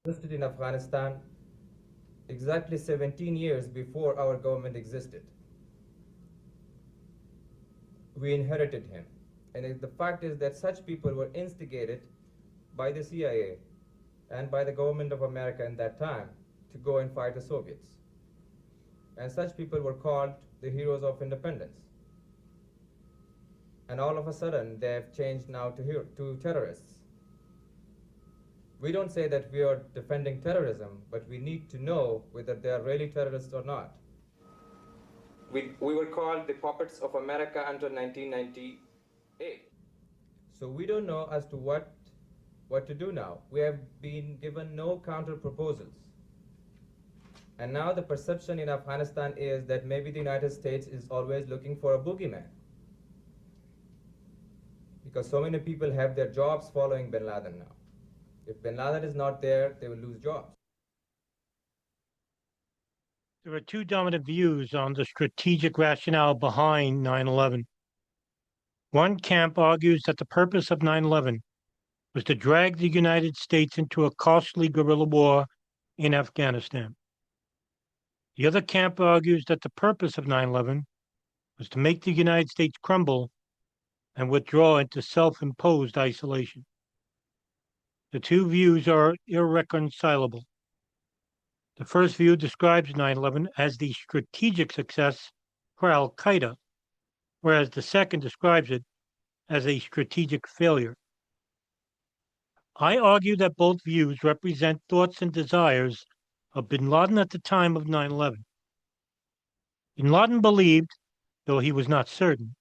Existed in Afghanistan exactly 17 years before our government existed. We inherited him. And the fact is that such people were instigated by the CIA and by the government of America in that time to go and fight the Soviets. And such people were called the heroes of independence. And all of a sudden, they have changed now to terrorists. We don't say that we are defending terrorism, but we need to know whether they are really terrorists or not. We were called the puppets of America until 1998. So we don't know as to what to do now. We have been given no counter proposals. And now the perception in Afghanistan is that maybe the United States is always looking for a boogeyman. Because so many people have their jobs following bin Laden now. If bin Laden is not there, they will lose jobs. There are two dominant views on the strategic rationale behind 9/11. One camp argues that the purpose of 9/11 was to drag the United States into a costly guerrilla war in Afghanistan. The other camp argues that the purpose of 9/11 was to make the United States crumble and withdraw into self-imposed isolation. The two views are irreconcilable. The first view describes 9/11 as the strategic success for al-Qaeda, whereas the second describes it as a strategic failure. I argue that both views represent thoughts and desires of bin Laden at the time of 9/11. Bin Laden believed, though he was not certain,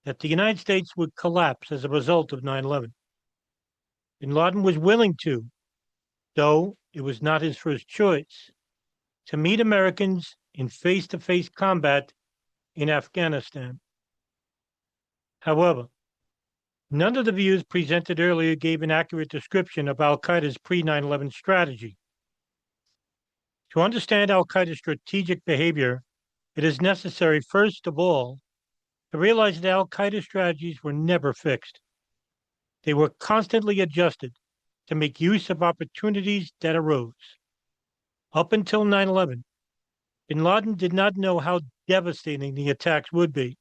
that the United States would collapse as a result of 9/11. Bin Laden was willing to, though it was not his first choice, to meet Americans in face-to-face combat in Afghanistan. However, none of the views presented earlier gave an accurate description of al-Qaeda's pre-9/11 strategy. To understand al-Qaeda's strategic behavior, it is necessary, first of all, to realize that al-Qaeda strategies were never fixed. They were constantly adjusted to make use of opportunities that arose. Up until 9/11, bin Laden did not know how devastating the attacks would be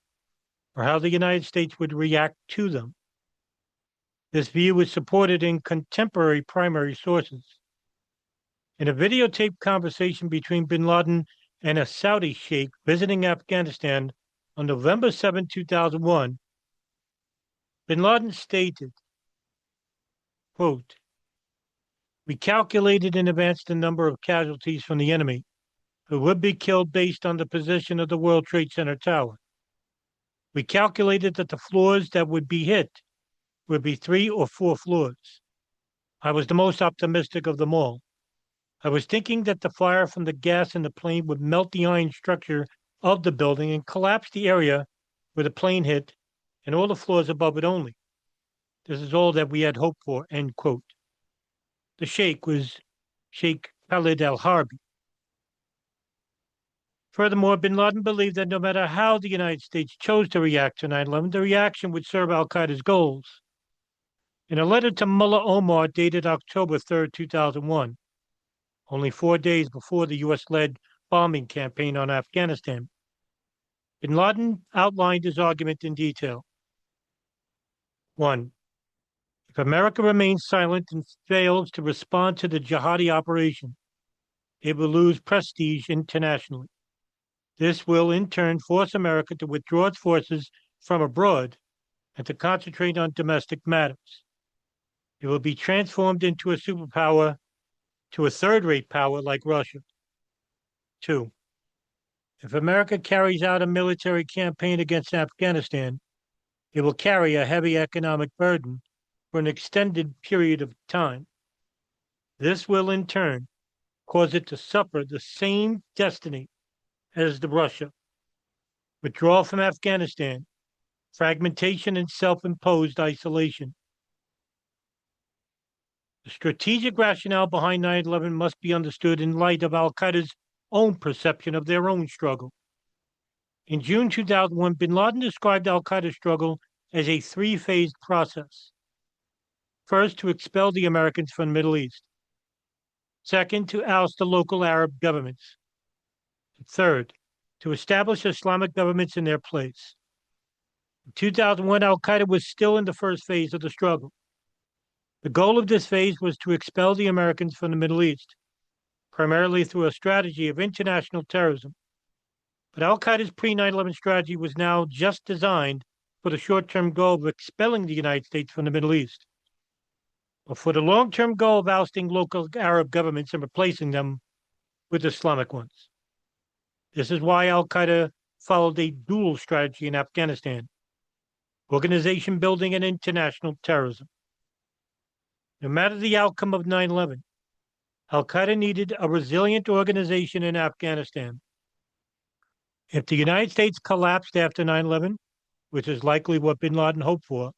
or how the United States would react to them. This view is supported in contemporary primary sources. In a videotaped conversation between bin Laden and a Saudi sheikh visiting Afghanistan on November 7, 2001, bin Laden stated, quote, "We calculated in advance the number of casualties from the enemy who would be killed based on the position of the World Trade Center tower. We calculated that the floors that would be hit would be 3 or 4 floors. I was the most optimistic of them all. I was thinking that the fire from the gas in the plane would melt the iron structure of the building and collapse the area where the plane hit and all the floors above it only. This is all that we had hoped for," end quote. The sheikh was Sheikh Khalid al-Harbi. Furthermore, bin Laden believed that no matter how the United States chose to react to 9/11, the reaction would serve al-Qaeda's goals. In a letter to Mullah Omar dated October 3, 2001, only 4 days before the U.S.-led bombing campaign on Afghanistan, bin Laden outlined his argument in detail. 1. If America remains silent and fails to respond to the jihadi operation, it will lose prestige internationally. This will, in turn, force America to withdraw its forces from abroad and to concentrate on domestic matters. It will be transformed into a superpower to a third-rate power like Russia. 2. If America carries out a military campaign against Afghanistan, it will carry a heavy economic burden for an extended period of time. This will, in turn, cause it to suffer the same destiny as the Russia: withdrawal from Afghanistan, fragmentation, and self-imposed isolation. The strategic rationale behind 9/11 must be understood in light of al-Qaeda's own perception of their own struggle. In June 2001, bin Laden described al-Qaeda's struggle as a three-phased process. First, to expel the Americans from the Middle East. Second, to oust the local Arab governments. Third, to establish Islamic governments in their place. In 2001, Al-Qaeda was still in the first phase of the struggle. The goal of this phase was to expel the Americans from the Middle East, primarily through a strategy of international terrorism. But Al-Qaeda's pre-9/11 strategy was now just designed for the short-term goal of expelling the United States from the Middle East, but for the long-term goal of ousting local Arab governments and replacing them with Islamic ones. This is why Al-Qaeda followed a dual strategy in Afghanistan: organization building and international terrorism. No matter the outcome of 9/11, Al-Qaeda needed a resilient organization in Afghanistan. If the United States collapsed after 9/11, which is likely what bin Laden hoped for,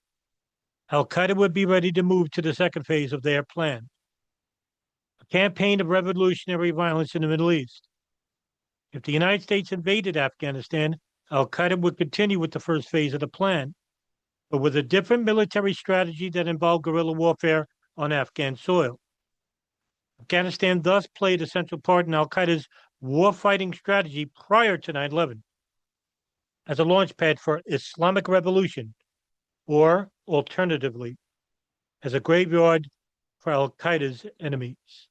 Al-Qaeda would be ready to move to the second phase of their plan: a campaign of revolutionary violence in the Middle East. If the United States invaded Afghanistan, Al-Qaeda would continue with the first phase of the plan, but with a different military strategy that involved guerrilla warfare on Afghan soil. Afghanistan thus played a central part in Al-Qaeda's war-fighting strategy prior to 9/11 as a launchpad for Islamic revolution, or alternatively, as a graveyard for Al-Qaeda's enemies.